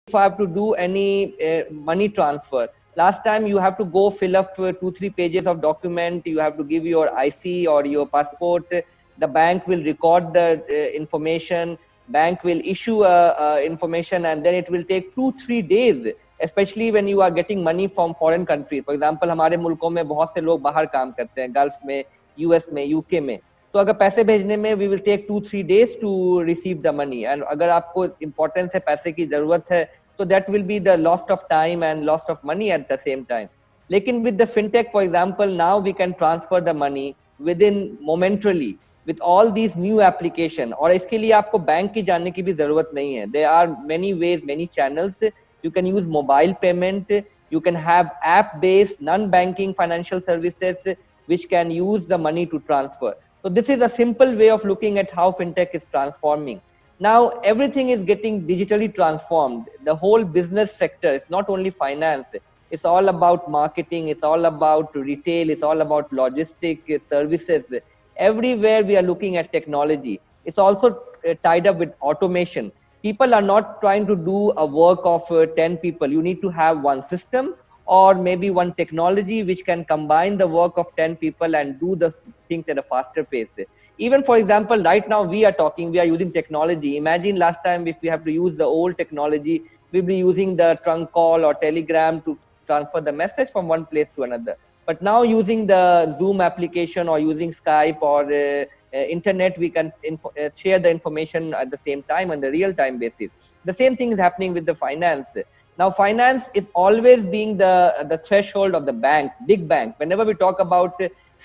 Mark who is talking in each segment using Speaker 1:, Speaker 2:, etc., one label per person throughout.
Speaker 1: if I have to do any money transfer, last time you have to go fill up 2-3 pages of document, you have to give your IC or your passport, the bank will record the information, bank will issue information, and then it will take 2-3 days, especially when you are getting money from foreign countries. For example, हमारे मुल्कों में बहुत से लोग बाहर काम करते हैं, गल्फ में, यूएस में, यूके में, तो अगर पैसे भेजने में we will take 2-3 days to receive the money, and अगर आपको इंपॉर्टेंस है, पैसे की जरूरत है, तो that will be the lost of time and lost of money at the same time. लेकिन with the fintech, for example, now we can transfer the money within momentarily with all these new application, और इसके लिए आपको bank की जाने की भी जरूरत नहीं है. There are many ways, many channels. You can use mobile payment, you can have app based non-banking financial services which can use the money to transfer. So this is a simple way of looking at how fintech is transforming. Now everything is getting digitally transformed. The whole business sector is not only finance, it's all about marketing, it's all about retail, it's all about logistic services. Everywhere we are looking at technology. It's also tied up with automation. People are not trying to do a work of 10 people. You need to have one system or maybe one technology which can combine the work of 10 people and do the things at a faster pace. Even for example, right now we are using technology. Imagine last time if we have to use the old technology, we'll be using the trunk call or telegram to transfer the message from one place to another. But now using the Zoom application or using Skype or internet, we can share the information at the same time on the real-time basis. The same thing is happening with the finance. Now, finance is always being the threshold of the bank, big bank. Whenever we talk about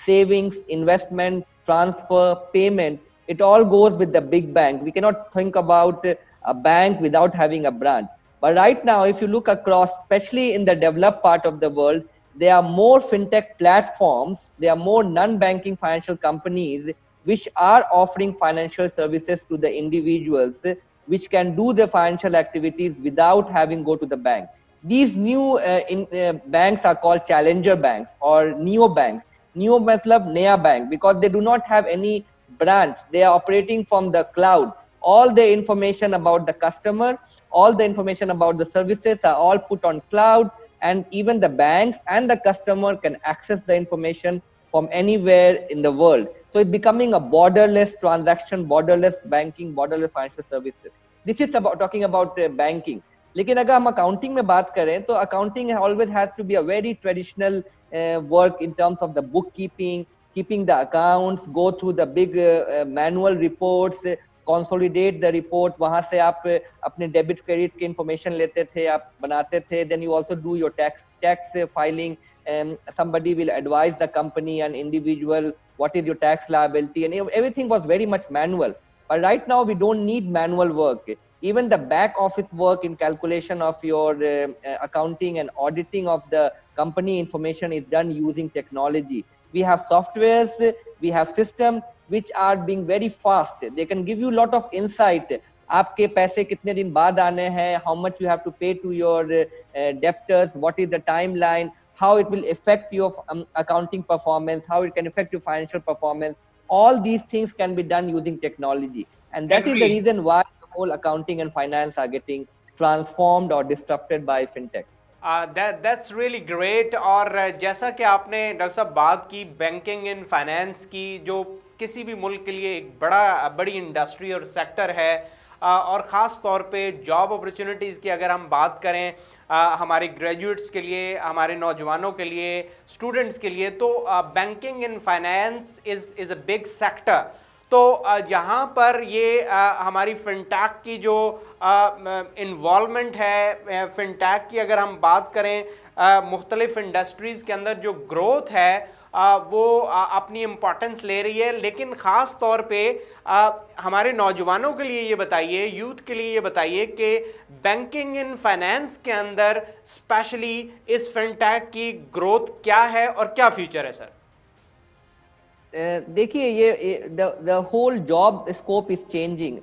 Speaker 1: savings, investment, transfer, payment, it all goes with the big bank. We cannot think about a bank without having a branch. But right now, if you look across, especially in the developed part of the world, there are more fintech platforms, there are more non-banking financial companies which are offering financial services to the individuals which can do the financial activities without having go to the bank. These new banks are called challenger banks or neo banks. Neo matlab naya bank, because they do not have any branch. They are operating from the cloud. All the information about the customer, all the information about the services are all put on cloud, and even the banks and the customer can access the information from anywhere in the world. So it's becoming a borderless transaction, borderless banking, borderless financial services. This is about talking about banking. लेकिन अगर हम accounting में बात करें तो accounting always has to be a very traditional work in terms of the bookkeeping, keeping the accounts, go through the big manual reports, consolidate the report. वहाँ से आप अपने debit credit के information लेते थे, आप बनाते थे. Then you also do your tax filing. Somebody will advise the company and individual what is your tax liability, and everything was very much manual. But right now we don't need manual work. Even the back office work in calculation of your accounting and auditing of the company information is done using technology. We have softwares, we have systems which are being very fast. They can give you a lot of insight. आपके पैसे कितने दिन बाद आने हैं, how much you have to pay to your debtors, what is the timeline, how it will affect your accounting performance, how it can affect your financial performance. All these things can be done using technology. And that is the reason why the whole accounting and finance are getting transformed or disrupted by fintech.
Speaker 2: That's really great. और जैसा कि आपने doctor साहब बात की banking and finance की, जो किसी भी मुल्क के लिए एक बड़ी इंडस्ट्री और सेक्टर है, और ख़ास तौर पे जॉब अपॉर्चुनिटीज़ की अगर हम बात करें हमारे ग्रेजुएट्स के लिए, हमारे नौजवानों के लिए, स्टूडेंट्स के लिए, तो banking and finance is a big sector. तो जहाँ पर ये हमारी फिनटेक की जो इन्वॉल्वमेंट है, फिनटेक की अगर हम बात करें मुख्तलिफ इंडस्ट्रीज़ के अंदर जो ग्रोथ है वो अपनी इम्पोर्टेंस ले रही है. लेकिन ख़ास तौर पे हमारे नौजवानों के लिए ये बताइए, यूथ के लिए ये बताइए कि बैंकिंग एंड फाइनेंस के अंदर स्पेशली इस फिनटेक की ग्रोथ क्या है और क्या फ्यूचर है सर?
Speaker 1: देखिए, ये the whole job scope is changing.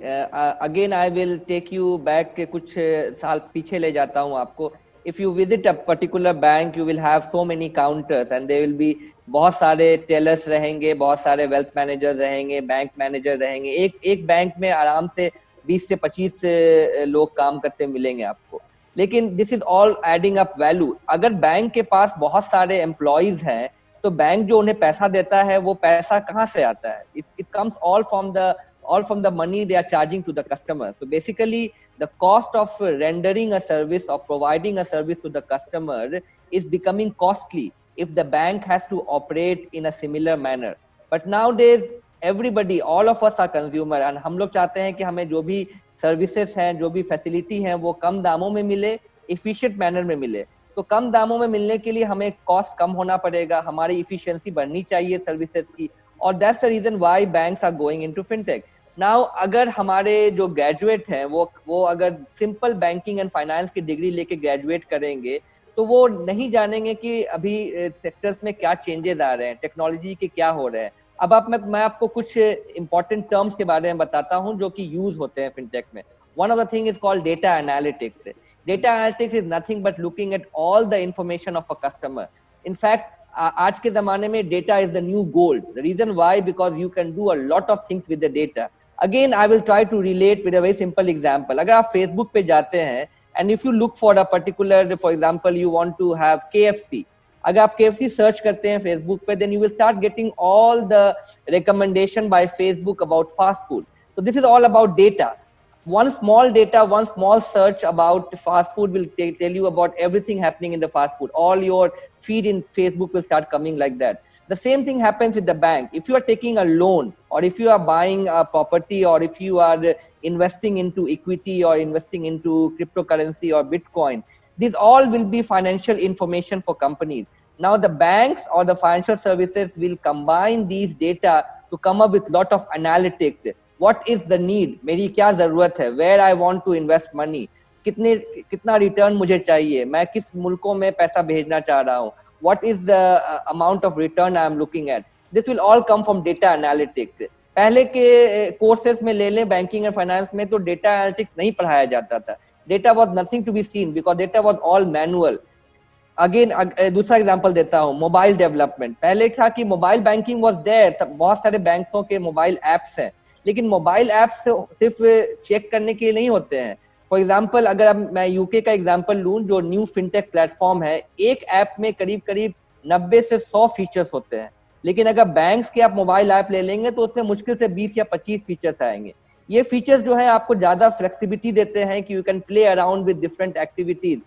Speaker 1: Again I will take you back कुछ साल पीछे ले जाता हूँ आपको. If you visit a particular bank, you will have so many counters and there will be बहुत सारे टेलर्स रहेंगे, बहुत सारे वेल्थ मैनेजर रहेंगे, बैंक मैनेजर रहेंगे. एक बैंक में आराम से 20 से 25 लोग काम करते मिलेंगे आपको. लेकिन this is all adding up value. अगर बैंक के पास बहुत सारे एम्प्लॉयज हैं तो बैंक जो उन्हें पैसा देता है वो पैसा कहाँ से आता है? It comes all from the money they are charging to the customer. So basically the cost of rendering a service or providing a service to the customer is becoming costly if the bank has to operate in a similar manner. But nowadays everybody, all of us are consumer, and हम लोग चाहते हैं कि हमें जो भी services हैं, जो भी फैसिलिटी हैं, वो कम दामों में मिले, इफिशिएंट मैनर में मिले। तो कम दामों में मिलने के लिए हमें कॉस्ट कम होना पड़ेगा, हमारी इफिशिएंसी बढ़नी चाहिए सर्विसेज की, और that's the reason why banks are going into fintech. Now अगर हमारे जो ग्रेजुएट हैं वो अगर सिंपल बैंकिंग एंड फाइनेंस की डिग्री लेके ग्रेजुएट करेंगे तो वो नहीं जानेंगे कि अभी सेक्टर्स में क्या चेंजेस आ रहे हैं, टेक्नोलॉजी के क्या हो रहे हैं। अब मैं आपको कुछ इंपॉर्टेंट टर्म्स के बारे में बताता हूं जो कि यूज होते हैं फिनटेक में। One of the thing is called data analytics. Data analytics is nothing but looking at all the information of a customer. In fact आज के जमाने में data is the new gold. The reason why, because you can do a lot of things with the data. Again I will try to relate with a very simple example. अगर आप Facebook पे जाते हैं and if you look for a particular, for example you want to have KFC, अगर आप KFC search करते हैं Facebook पे, then you will start getting all the recommendation by Facebook about fast food. So this is all about data. One small search about fast food will tell you about everything happening in the fast food. All your feed in Facebook will start coming like that. The same thing happens with the bank. If you are taking a loan, or if you are buying a property, or if you are investing into equity or investing into cryptocurrency or Bitcoin, these all will be financial information for companies. Now the banks or the financial services will combine these data to come up with lot of analytics. What is the need? मेरी क्या जरूरत है? Where I want to invest money? कितना return मुझे चाहिए? मैं किस मुल्कों में पैसा भेजना चाह रहा हूँ? What is the amount of return I am looking at? This will all come from data analytics. पहले के कोर्सेज में ले लें बैंकिंग एंड फाइनेंस में तो डेटा एनालिटिक्स नहीं पढ़ाया जाता था। Data was nothing to be seen because data was all manual. Again दूसरा एग्जांपल देता हूँ, मोबाइल डेवलपमेंट। पहले था कि मोबाइल बैंकिंग वॉज देयर, बहुत सारे बैंकों के मोबाइल एप्स हैं, लेकिन मोबाइल एप्स सिर्फ चेक करने के लिए नहीं होते हैं। फॉर एग्जांपल अगर अब मैं यूके का एग्जांपल लूं, जो न्यू फिनटेक प्लेटफॉर्म है, एक ऐप में करीब करीब 90 से 100 फीचर्स होते हैं, लेकिन अगर बैंक्स के आप मोबाइल ऐप ले लेंगे तो उसमें मुश्किल से 20 या 25 फीचर्स आएंगे। ये फीचर्स जो है आपको ज्यादा फ्लेक्सिबिलिटी देते हैं कि you can play around with different activities